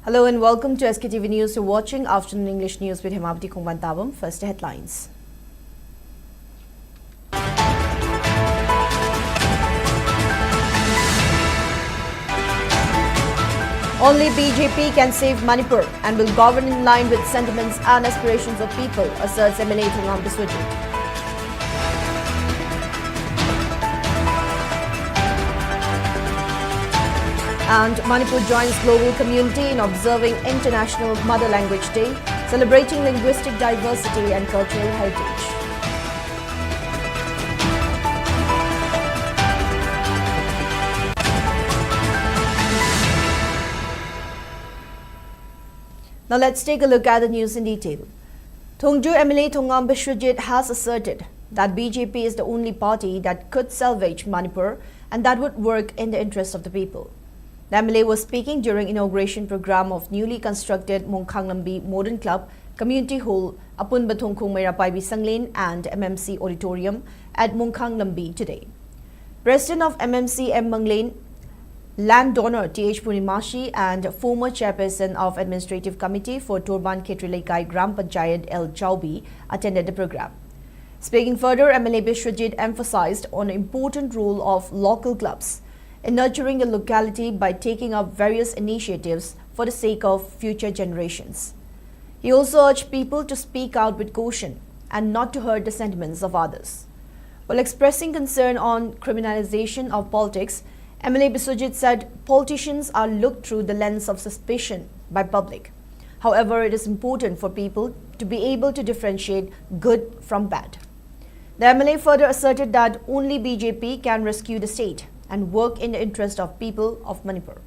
Hello and welcome to Sktv'S News. You're watching Afternoon English News with Hemavati Kongbantabam. First headlines. Only BJP can save Manipur and will govern in line with sentiments and aspirations of people, asserts MLA Halong Bay. And Manipur joins global community in observing International Mother Language Day, celebrating linguistic diversity and cultural heritage. Now let's take a look at the news in detail. Thongju MLA Thongam Bishrajit has asserted that BJP is the only party that could salvage Manipur and that would work in the interest of the people. The MLA was speaking during inauguration program of newly constructed Halong Bay Modern Club, Community Hall, Apun Bathongkhung Mairapaibi Sanglen and MMC Auditorium at Halong Bay today. President of MMC M. Manglen, land donor T.H. Purnimashi and former chairperson of Administrative Committee for Turban Khetrilaikai Gram Panchayat L. Chaubi attended the program. Speaking further, MLA Bishrajit emphasized on the important role of local clubs in nurturing the locality by taking up various initiatives for the sake of future generations. He also urged people to speak out with caution and not to hurt the sentiments of others. While expressing concern on criminalization of politics, MLA Bishrajit said politicians are looked through the lens of suspicion by public. However, it is important for people to be able to differentiate good from bad. The MLA further asserted that only BJP can rescue the state and work in the interest of people of Manipur.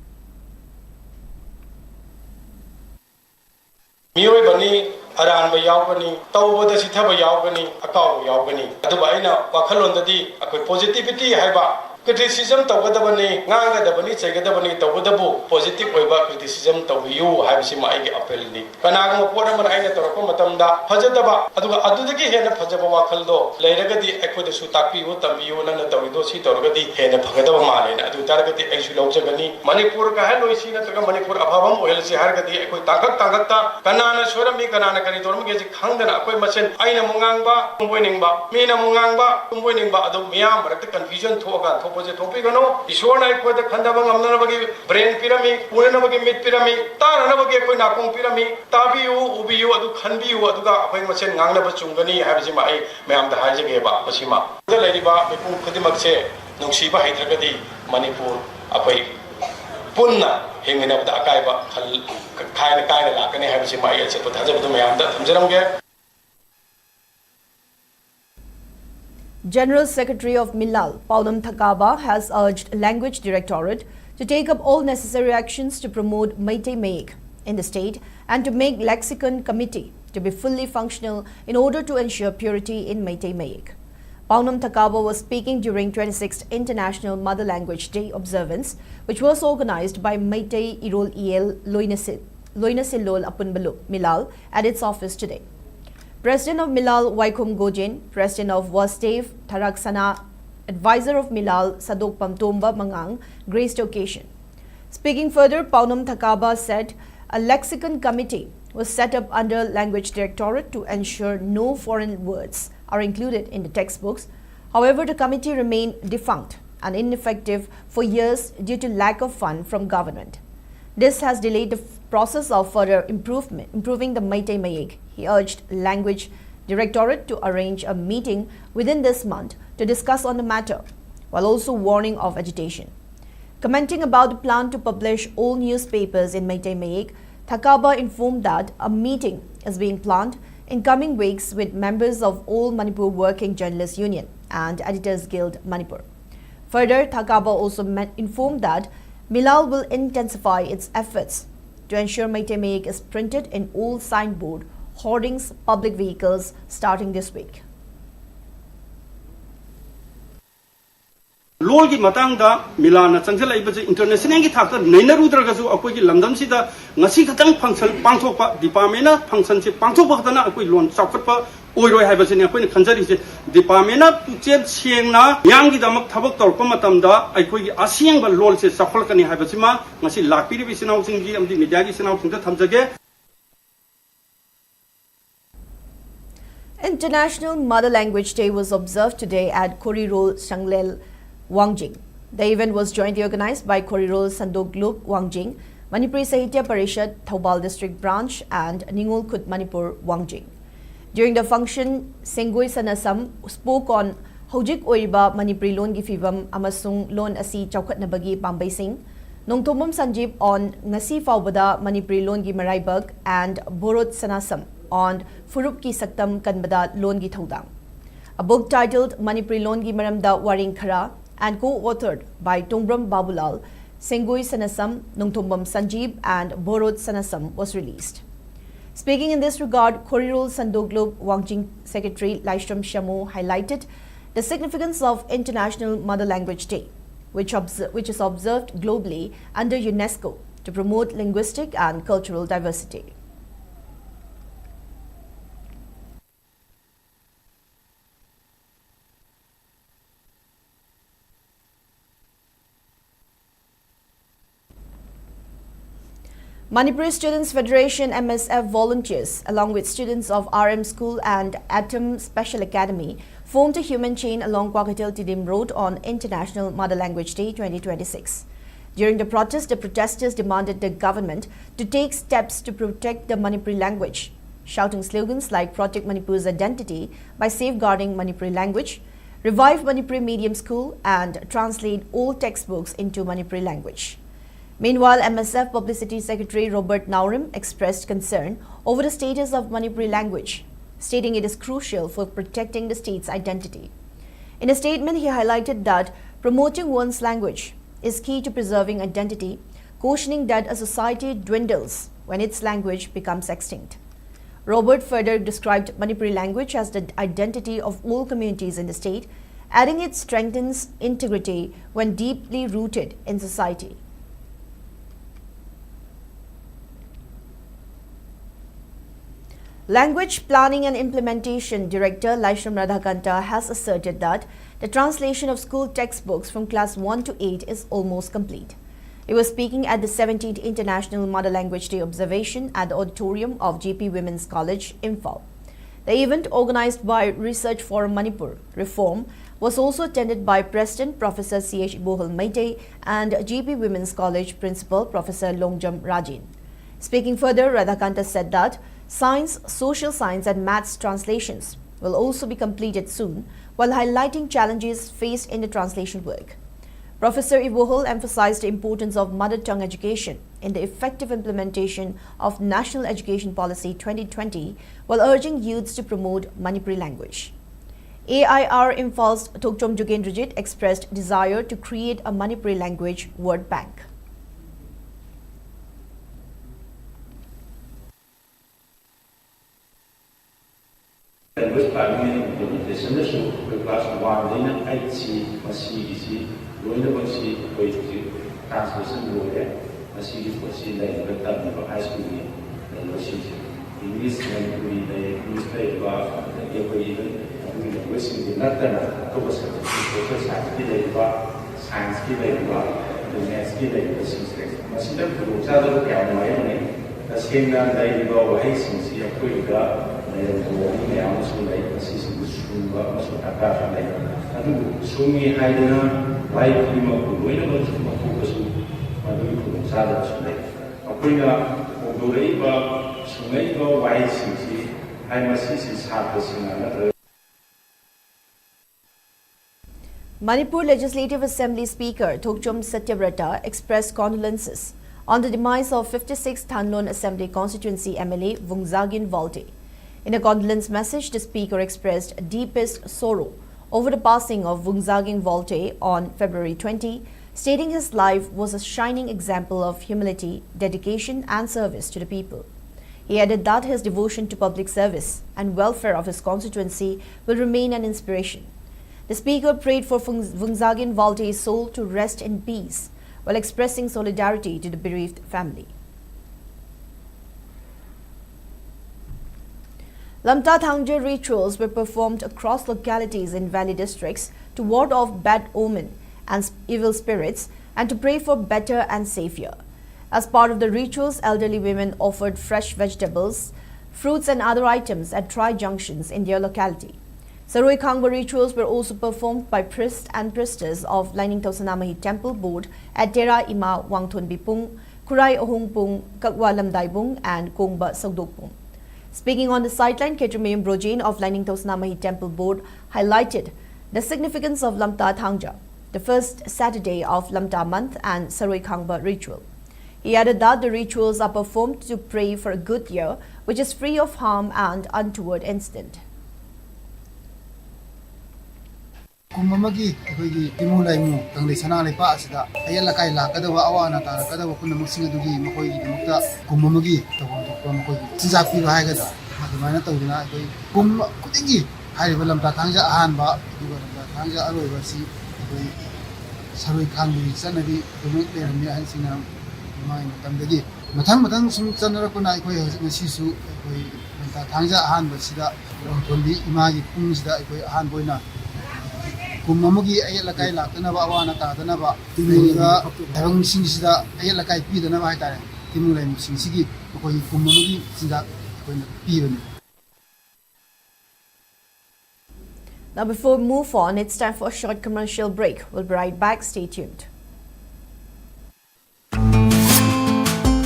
Aranba yaugani, Tawada Sitaba yaugani, Akau yaugani. Adubaina, Wakalondadi, a positivity haiba. Criticism Tawadabani, Nanga Dabani, Segadabani, Tawadabu, positive over criticism to you, Habsima Appelni. Panagama Poraman Aina Torokomatamda, Hajadaba, Adudaki Hena Pajaba Kaldo, Leragadi, Echo the Sutapi, Utamiu, and Tawidosi, Torgadi, Hena Pagadama Malin, Adutargati, Exulogani, Manipur, Kahano, Sina, Manipur, Abam, Welsi Hargati, Echo Tangata, Kanana, Shorami, Kanana, Kanitorm, Hangana, Aquamasan, Aina Munganga, Winning Mina Munganga, winning Adu Miam, but the confusion to a topic no Ishwana put the Kandabang Amnabagi, brain pyramid, Unabagi mid pyramid, Taranabagi Kunakung pyramid, Tabiu, Ubiu, Adu Kanbiu, Aduga, when Masen Nanga Chungani, Habsima, Mam the Hajageba, Pashima. The Ladiba, Kudimakse, Nukshiba Hydragadi, Manipur, Apai Punna, hanging up the Akaiba, kind of Lakani Habsima, etc. But Hazard Mayam, Hamzananga. General Secretary of Milal, Paunam Thakaba, has urged Language Directorate to take up all necessary actions to promote Meitei Mayik in the state and to make Lexicon Committee to be fully functional in order to ensure purity in Meitei Mayik. Paunam Thakaba was speaking during 26th International Mother Language Day observance, which was organized by Meitei Irol El Loinasilol Apun Milal at its office today. President of Milal Waikum Gojin, President of Wastev Tharaksana, Advisor of Milal Sadok Pamtomba Mangang graced the occasion. Speaking further, Paunam Thakaba said a lexicon committee was set up under Language Directorate to ensure no foreign words are included in the textbooks. However, the committee remained defunct and ineffective for years due to lack of fund from government. This has delayed the process of further improving the Meitei Mayik. He urged Language Directorate to arrange a meeting within this month to discuss on the matter, while also warning of agitation. Commenting about the plan to publish all newspapers in Meitei Mayik, Thakaba informed that a meeting is being planned in coming weeks with members of All Manipur Working Journalists Union and Editors Guild Manipur. Further, Thakaba also informed that Milal will intensify its efforts to ensure Meitei Mayik is printed in all signboard, hoardings, public vehicles starting this week. Lolgi matangda Milana Changsala Ibaji International Thaka Nainarudragazu Akogi London Sida Nasi Katang Function Pangtopa Dipamena Function Pangtopa Akui Lon Sakapa ओइरोय हाइबसिने अखोइने खंजरिसे department पुचेल सेंगना यांगी दमक थबक तौरप मतमदा अखोइगी असियंग लोल से सफलकनी हाइबसिमा ngasi lakpiribi sinawsingji amdi media gi sinawsingda thamjage. International Mother Language Day was observed today at Korirol Shanglel, Wangjing. The event was jointly organized by Korirol Sandoglup, Wangjing, Manipuri Sahitya Parishad, Thoubal District Branch and Ningol Khut Manipur, Wangjing. During the function, Sengoi Sanasam spoke on Hojik Oiriba Manipuri Loan Gifibam Amasung Loan Asi Chaukatnabagi Pambay Singh, Nongtomam Sanjib on Ngasi Faubada Manipuri Loan Gi Maraibag and Borot Sanasam on Furup Ki Saktam Kanbada Loan Gi Thodang. A book titled Manipuri Loan Gi Maramda Waring Khara and co-authored by Tongbram Babulal, Sengoi Sanasam, Nongtombam Sanjib and Borot Sanasam was released. Speaking in this regard, Korirol Sandoglup Wangjing Secretary Laishram Shamu highlighted the significance of International Mother Language Day, which is observed globally under UNESCO to promote linguistic and cultural diversity. Manipuri Students Federation MSF volunteers, along with students of RM School and Atom Special Academy, formed a human chain along Kwakatil Tidim Road on International Mother Language Day 2026. During the protest, the protesters demanded the government to take steps to protect the Manipuri language, shouting slogans like Protect Manipur's Identity by Safeguarding Manipuri Language, Revive Manipuri Medium School and translate all textbooks into Manipuri language. Meanwhile, MSF Publicity Secretary Robert Naurim expressed concern over the status of Manipuri language, stating it is crucial for protecting the state's identity. In a statement, he highlighted that promoting one's language is key to preserving identity, cautioning that a society dwindles when its language becomes extinct. Robert further described Manipuri language as the identity of all communities in the state, adding it strengthens integrity when deeply rooted in society. Language Planning and Implementation Director Laishram Radhakanta has asserted that the translation of school textbooks from class 1 to 8 is almost complete. He was speaking at the 17th International Mother Language Day observation at the auditorium of GP Women's College, Imphal. The event, organized by Research Forum Manipur Reform, was also attended by President Professor C.H. Bohal Maite and GP Women's College Principal Professor Longjam Rajin. Speaking further, Radhakanta said that Science, Social Science and Maths translations will also be completed soon, while highlighting challenges faced in the translation work. Professor Ivohol emphasized the importance of mother tongue education in the effective implementation of National Education Policy 2020, while urging youths to promote Manipuri language. AIR Imphal's Tokchom Jugendrajit expressed desire to create a Manipuri language word bank. Language planning and implementation class 1 8C masi loina basi translation lawyer masi basi high school English Manipuri English language not social science maths Manipur Legislative Assembly Speaker Thokchom Satyavrata expressed condolences on the demise of 56th Thanlon Assembly Constituency MLA Vungzagin Volte. In a condolence message, the Speaker expressed deepest sorrow over the passing of Vungzagin Volte on February 20, stating his life was a shining example of humility, dedication and service to the people. He added that his devotion to public service and welfare of his constituency will remain an inspiration. The Speaker prayed for Vungzagin Volte's soul to rest in peace while expressing solidarity to the bereaved family. Lamta Thangja rituals were performed across localities in valley districts to ward off bad omen and evil spirits and to pray for better and safer. As part of the rituals, elderly women offered fresh vegetables, fruits and other items at tri-junctions in their locality. Saroi Khangba rituals were also performed by priests and priestess of Lining Tausanamahi Temple Board at Tera Ima Wangthon Bipung, Kurai Ohung Pung, Kakwa Lamdai Bung and Kongba Saudok Pung. Speaking on the sideline, Ketramayam Brojane of Lining Tausanamahi Temple Board highlighted the significance of Lamta Thangja, the first Saturday of Lamta month and Saroi Khangba ritual. He added that the rituals are performed to pray for a good year, which is free of harm and untoward incident. Kumamagi, Akogi, Timulaimu, Tangle Sanali Pasida, Ayala Kaila, Kadawa Awana, Kadawa Kunamusinga Dugi, Makoi, Mukta, Kumamagi, Tawamakoi, Tizapi Hagada, Matamana Tawina, Kum Kutigi, Haribalam Tatanga Anba, Tanga Arwasi, Sarui Kangi, Sanadi, Kumuk, and Sinam. Tamdagi matang sum sanara ko sisu thangja ahan basida tondi imagi pungsida ahan boina kumamugi ayalakai lakana ba awana ta dana ba timuga darang singsida ayalakai pi dana ba tare timulai singsigi ko kumamugi sinda ko pi. Now before we move on, it's time for a short commercial break. We'll be right back. Stay tuned.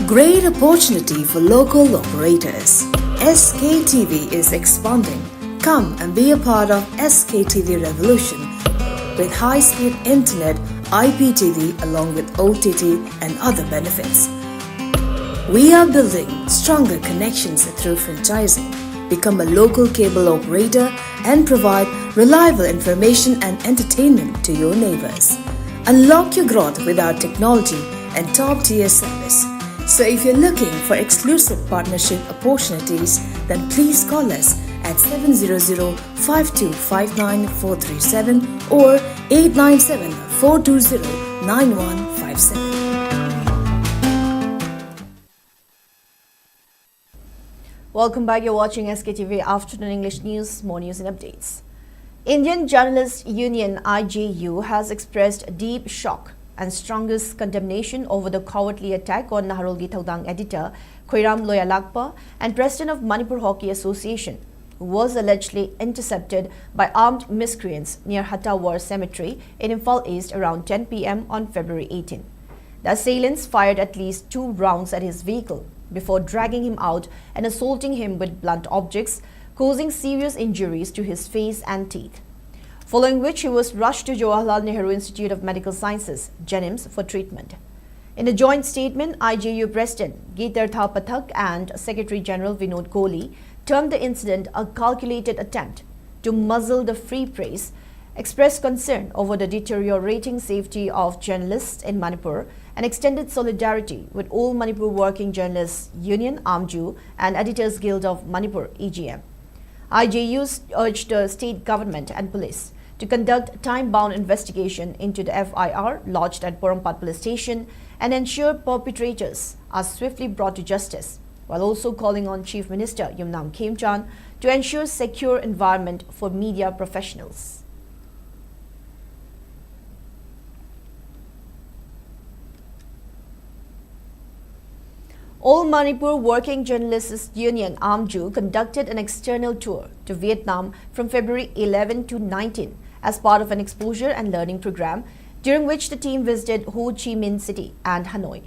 Great opportunity for local operators. SKTV is expanding. Come and be a part of SKTV revolution with high-speed internet, IPTV along with OTT and other benefits. We are building stronger connections through franchising. Become a local cable operator and provide reliable information and entertainment to your neighbors. Unlock your growth with our technology and top-tier service. So if you're looking for exclusive partnership opportunities, then please call us at 700-5259-437 or 897-420-9157. Welcome back. You're watching SKTV Afternoon English News. More news and updates. Indian Journalists Union IJU has expressed deep shock and strongest condemnation over the cowardly attack on Naharolgi Thaudang editor Khoiram Loyalakpa and president of Manipur Hockey Association, who was allegedly intercepted by armed miscreants near Hatta War Cemetery in Imphal East around 10 p.m. on February 18. The assailants fired at least 2 rounds at his vehicle before dragging him out and assaulting him with blunt objects, causing serious injuries to his face and teeth. Following which he was rushed to Jawaharlal Nehru Institute of Medical Sciences, JNIMS, for treatment. In a joint statement, IJU President Geetartha Pathak and Secretary General Vinod Kohli termed the incident a calculated attempt to muzzle the free press, expressed concern over the deteriorating safety of journalists in Manipur, and extended solidarity with all Manipur Working Journalists Union (AMJU) and Editors Guild of Manipur (EGM). IJU urged the state government and police to conduct time-bound investigation into the FIR lodged at Porompat Police Station and ensure perpetrators are swiftly brought to justice, while also calling on Chief Minister Yumnam Khemchan to ensure secure environment for media professionals. All Manipur Working Journalists Union (AMJU) conducted an external tour to Vietnam from February 11 to 19 as part of an exposure and learning program, during which the team visited Ho Chi Minh City and Hanoi.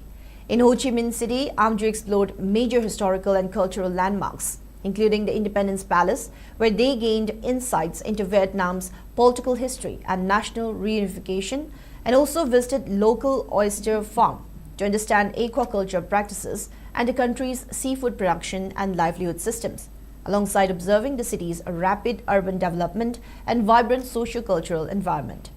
In Ho Chi Minh City, AMJU explored major historical and cultural landmarks, including the Independence Palace, where they gained insights into Vietnam's political history and national reunification, and also visited local oyster farm to understand aquaculture practices and the country's seafood production and livelihood systems, alongside observing the city's rapid urban development and vibrant socio-cultural environment.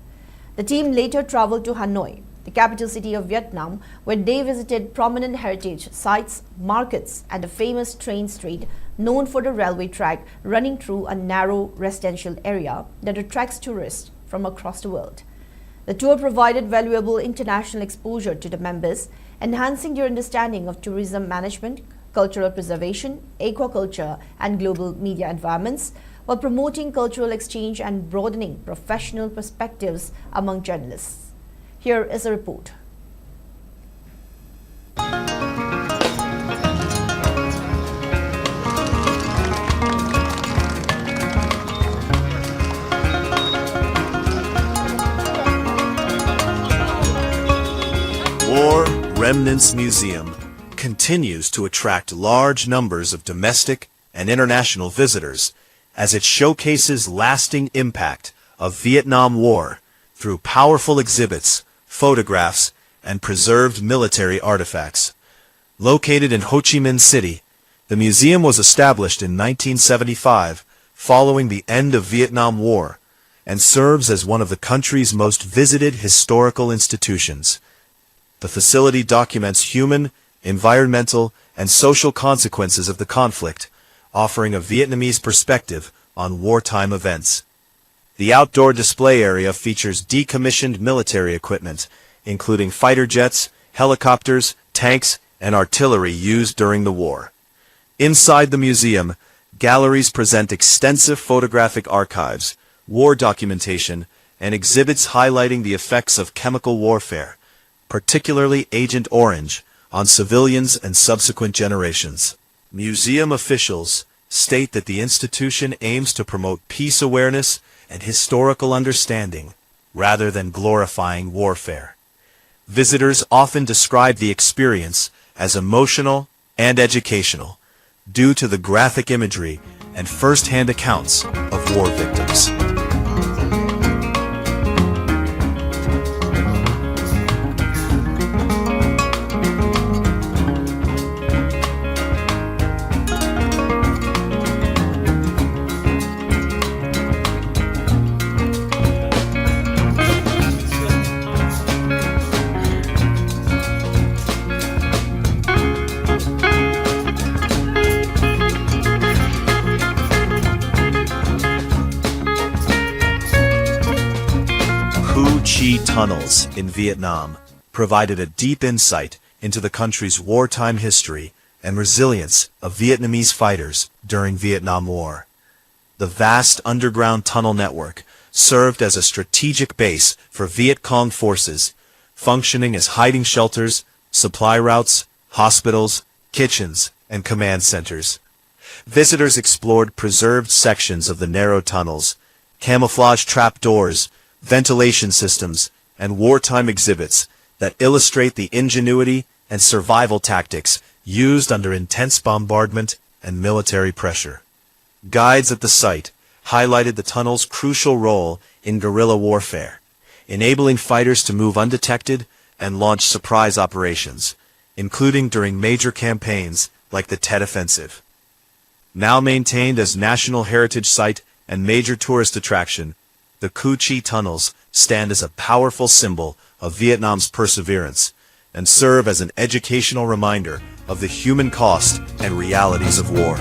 The team later traveled to Hanoi, the capital city of Vietnam, where they visited prominent heritage sites, markets, and a famous train street known for the railway track running through a narrow residential area that attracts tourists from across the world. The tour provided valuable international exposure to the members, enhancing their understanding of tourism management, cultural preservation, aquaculture, and global media environments, while promoting cultural exchange and broadening professional perspectives among journalists. Here is a report. War Remnants Museum continues to attract large numbers of domestic and international visitors as it showcases lasting impact of Vietnam War through powerful exhibits, photographs, and preserved military artifacts. Located in Ho Chi Minh City, the museum was established in 1975 following the end of Vietnam War and serves as one of the country's most visited historical institutions. The facility documents human, environmental, and social consequences of the conflict, offering a Vietnamese perspective on wartime events. The outdoor display area features decommissioned military equipment, including fighter jets, helicopters, tanks, and artillery used during the war. Inside the museum, galleries present extensive photographic archives, war documentation, and exhibits highlighting the effects of chemical warfare, particularly Agent Orange, on civilians and subsequent generations. Museum officials state that the institution aims to promote peace awareness and historical understanding, rather than glorifying warfare. Visitors often describe the experience as emotional and educational, due to the graphic imagery and first-hand accounts of war victims. Tunnels in Vietnam provided a deep insight into the country's wartime history and resilience of Vietnamese fighters during Vietnam War. The vast underground tunnel network served as a strategic base for Viet Cong forces, functioning as hiding shelters, supply routes, hospitals, kitchens, and command centers. Visitors explored preserved sections of the narrow tunnels, camouflage trapdoors, ventilation systems, and wartime exhibits that illustrate the ingenuity and survival tactics used under intense bombardment and military pressure. Guides at the site highlighted the tunnel's crucial role in guerrilla warfare, enabling fighters to move undetected and launch surprise operations, including during major campaigns like the Tet Offensive. Now maintained as National Heritage Site and major tourist attraction, the Cu Chi tunnels stand as a powerful symbol of Vietnam's perseverance and serve as an educational reminder of the human cost and realities of war.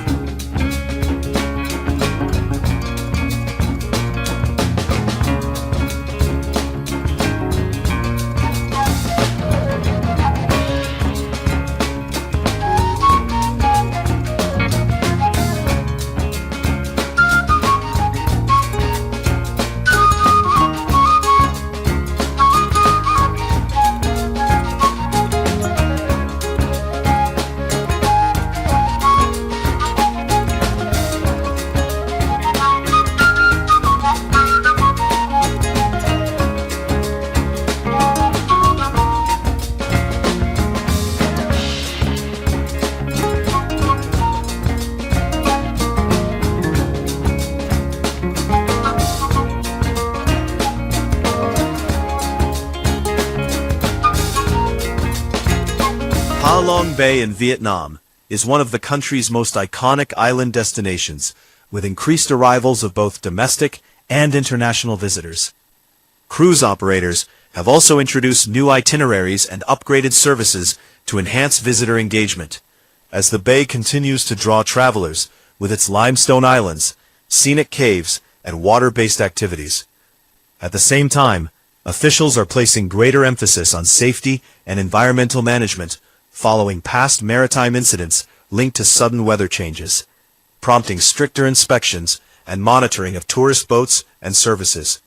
Halong Bay in Vietnam is one of the country's most iconic island destinations, with increased arrivals of both domestic and international visitors. Cruise operators have also introduced new itineraries and upgraded services to enhance visitor engagement, as the bay continues to draw travelers with its limestone islands, scenic caves, and water-based activities. At the same time, officials are placing greater emphasis on safety and environmental management following past maritime incidents linked to sudden weather changes, prompting stricter inspections and monitoring of tourist boats and services.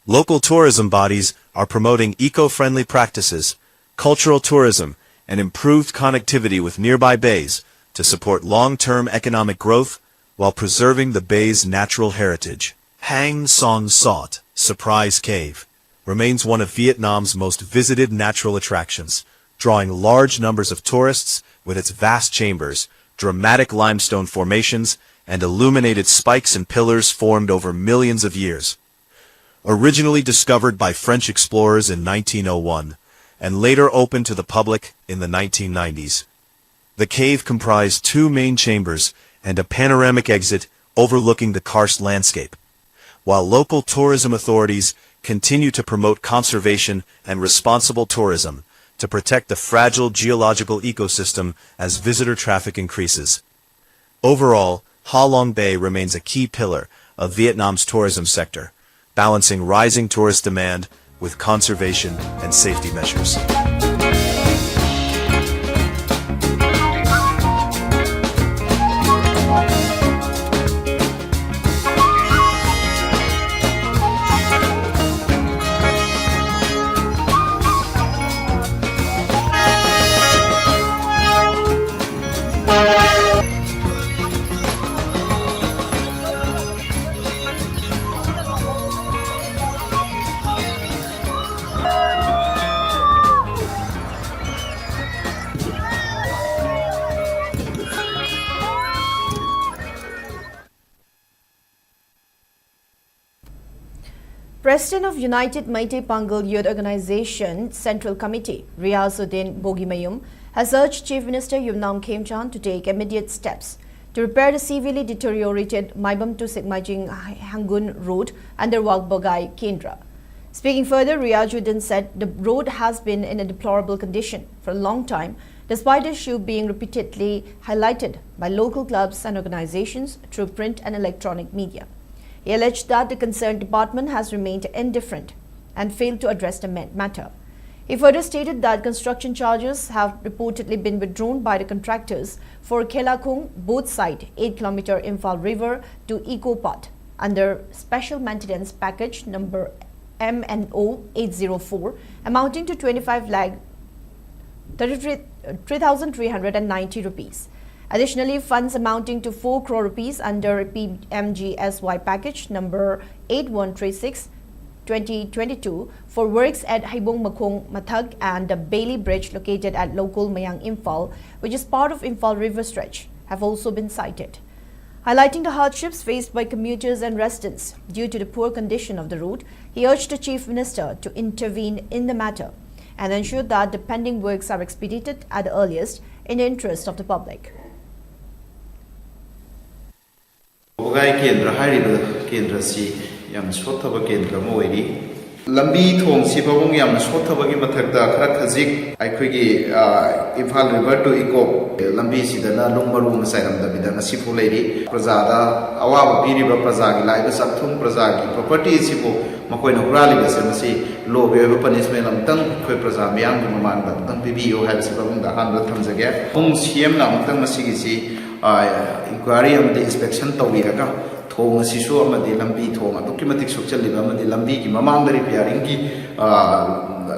Local tourism bodies are promoting eco-friendly practices, cultural tourism, and improved connectivity with nearby bays to support long-term economic growth while preserving the bay's natural heritage. Hang Son Sot, Surprise Cave, remains one of Vietnam's most visited natural attractions, drawing large numbers of tourists with its vast chambers, dramatic limestone formations, and illuminated spikes and pillars formed over millions of years. Originally discovered by French explorers in 1901, and later opened to the public in the 1990s. The cave comprised 2 main chambers and a panoramic exit overlooking the karst landscape, while local tourism authorities continue to promote conservation and responsible tourism to protect the fragile geological ecosystem as visitor traffic increases. Overall, Halong Bay remains a key pillar of Vietnam's tourism sector, balancing rising tourist demand with conservation and safety measures. President of United Meitei Pangal Youth Organization Central Committee, Riyazuddin Bogimayum, has urged Chief Minister Yumnam Khemchand to take immediate steps to repair the severely deteriorated Maibam to Sikmajing Hangun Road under Walbagai Kendra. Speaking further, Riyazuddin said the road has been in a deplorable condition for a long time, despite the issue being repeatedly highlighted by local clubs and organizations through print and electronic media. He alleged that the concerned department has remained indifferent and failed to address the matter. He further stated that construction charges have reportedly been withdrawn by the contractors for Kelakung both side 8-kilometer Imphal River to Eco Path under Special Maintenance Package number MNO 804 amounting to 25 lakh 3,390 rupees. Additionally, funds amounting to 4 crore rupees under PMGSY package number 8136-2022 for works at Haibong Makong Mathag and the Bailey Bridge located at local Mayang Imphal, which is part of Imphal River stretch, have also been cited. Highlighting the hardships faced by commuters and residents due to the poor condition of the road, he urged the Chief Minister to intervene in the matter and ensure that the pending works are expedited at the earliest in the interest of the public. Walbagai Kendra Hariba Kendra si yam sothaba Kendra moiri lambi thong si babong yam sothaba gi mathakda khara khazik aikhoi Imphal River to Eco lambi sidana lungmaru masairam da bidana sifu leiri prajada awaba piriba praja gi laiba sakthum praja gi property sifu makoina hurali basemasi lobe punishment amtang khoi praja miyang gi mamang da tang pibiyo haib si babong da han thamjage hong cm na amtang masigi si inquiry amadi inspection tawiraga thong asisu amadi lambi thong adukki matik sukchaliba amadi lambi gi mamang da repairing gi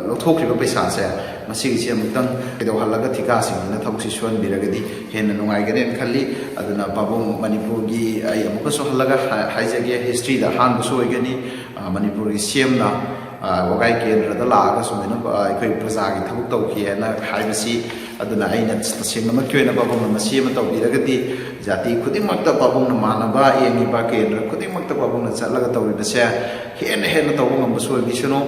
lothokriba paisa se masigi si amtang kedo halaga thika singna thabusi suan biragadi henna nungai garen khalli aduna babong Manipur gi ai amuka so halaga haijage history da han bu so igani Manipur gi cm na Walbagai Kendra da laga sumena aikhoi praja gi thabuk tawki na haibasi aduna aina tasingna makyoina babong masi ma tawbiragadi jati khudimakta babong na manaba yengi ba Kendra khudimakta babong na chalaga tawriba se hen tawong ambaso gisino.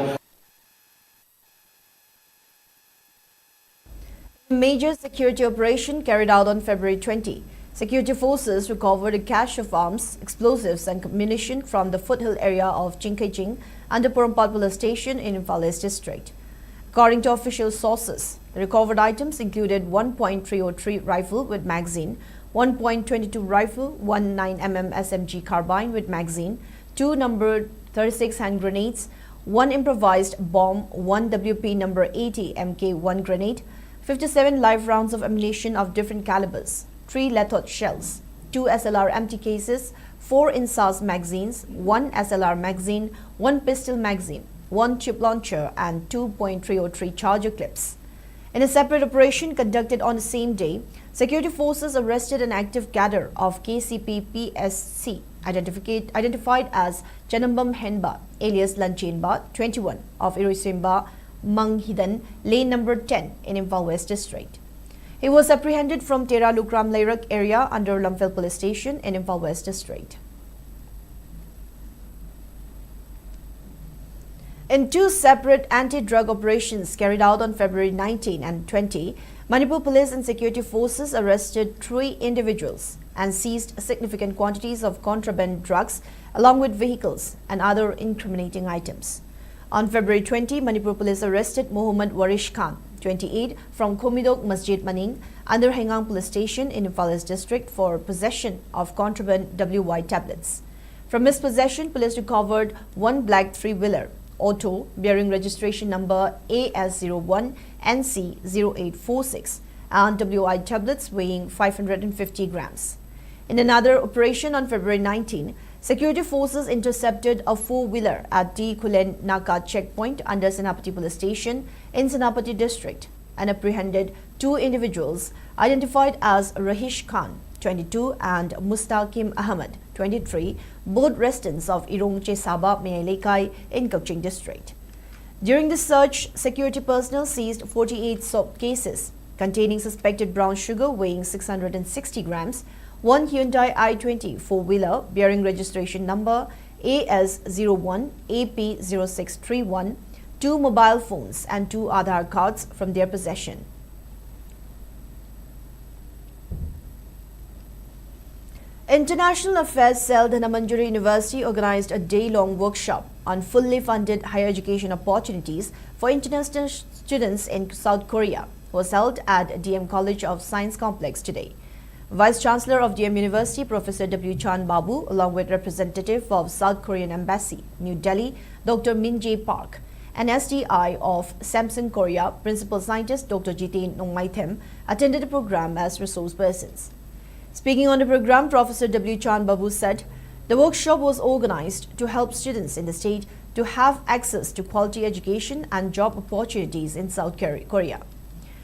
Major security operation carried out on February 20. Security forces recovered a cache of arms, explosives and ammunition from the foothill area of Chinkajing under Porompat Police Station in Imphal East District. According to official sources, the recovered items included 1.303 rifle with magazine, 1.22 rifle, 19mm SMG carbine with magazine, 2 number 36 hand grenades, 1 improvised bomb, 1 WP number 80 MK1 grenade, 57 live rounds of ammunition of different calibers, 3 lethal shells, 2 SLR empty cases, 4 INSAS magazines, 1 SLR magazine, 1 pistol magazine, 1 tube launcher and 2.303 charger clips. In a separate operation conducted on the same day, security forces arrested an active cadre of KCP-PSC identified as Chanambam Henba alias Lanchenba 21 of Irisimba Manghidan, lane number 10 in Imphal West District. He was apprehended from Tera Lukram Lairak area under Lumphel Police Station in Imphal West District. In 2 separate anti-drug operations carried out on February 19 and 20, Manipur Police and Security Forces arrested 3 individuals and seized significant quantities of contraband drugs along with vehicles and other incriminating items. On February 20, Manipur Police arrested Muhammad Warish Khan, 28, from Komidok Masjid Maning under Hengang Police Station in Imphal West District for possession of contraband WY tablets. From his possession, police recovered 1 black 3-wheeler auto bearing registration number AS01 NC0846 and WI tablets weighing 550 grams. In another operation on February 19, security forces intercepted a 4-wheeler at D. Kulen Naka checkpoint under Senapati Police Station in Senapati District and apprehended 2 individuals identified as Rahish Khan, 22 and Mustaqim Ahmad, 23, both residents of Irong Chesaba Mealekai in Kukching District. During the search, security personnel seized 48 soap cases containing suspected brown sugar weighing 660 grams, 1 Hyundai i20 4-wheeler bearing registration number AS01 AP0631, 2 mobile phones and 2 Aadhaar cards from their possession. International Affairs Cell, Dhanamanjari University organized a day-long workshop on fully funded higher education opportunities for international students in South Korea, was held at DM College of Science Complex today. Vice Chancellor of DM University, Professor W. Chan Babu, along with representative of South Korean Embassy, New Delhi, Dr. Min Jae Park, and SDI of Samsung Korea, Principal Scientist Dr. Jitain Nongmaithem, attended the program as resource persons. Speaking on the program, Professor W. Chan Babu said, the workshop was organized to help students in the state to have access to quality education and job opportunities in South Korea.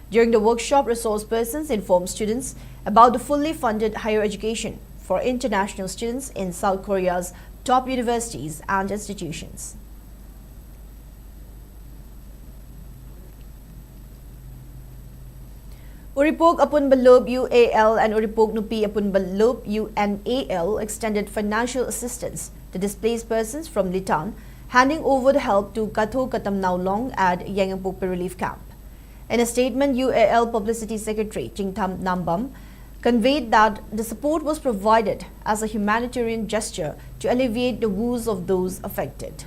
During the workshop, resource persons informed students about the fully funded higher education for international students in South Korea's top universities and institutions. Uripok Apun Balob UAL and Uripok Nupi Apun Balob UNAL extended financial assistance to displaced persons from Litan, handing over the help to Katho Katam Naulong at Yangampuk Relief Camp. In a statement, UAL Publicity Secretary Chingtham Nambam conveyed that the support was provided as a humanitarian gesture to alleviate the woes of those affected.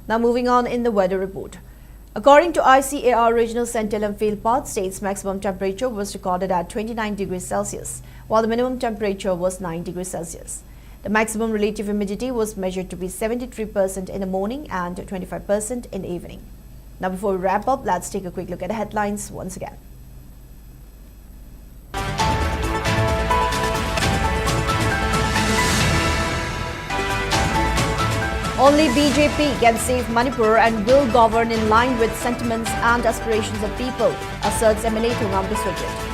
Now moving on in the weather report. According to ICAR Regional Center Imphal, state's maximum temperature was recorded at 29 degrees Celsius, while the minimum temperature was 9 degrees Celsius. The maximum relative humidity was measured to be 73% in the morning and 25% in the evening. Now before we wrap up, let's take a quick look at the headlines once again. Only BJP can save Manipur and will govern in line with sentiments and aspirations of people, asserts MLA Thongam Biswajit.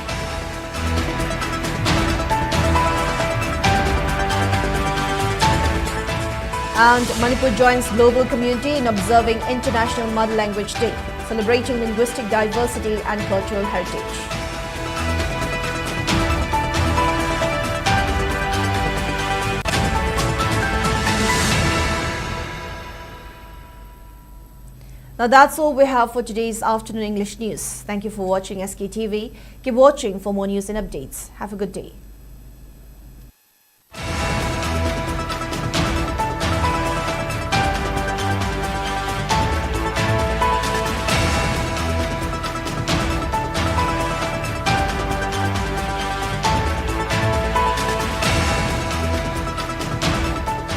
And Manipur joins global community in observing International Mother Language Day, celebrating linguistic diversity and cultural heritage. Now that's all we have for today's afternoon English news. Thank you for watching SKTV. Keep watching for more news and updates. Have a good day.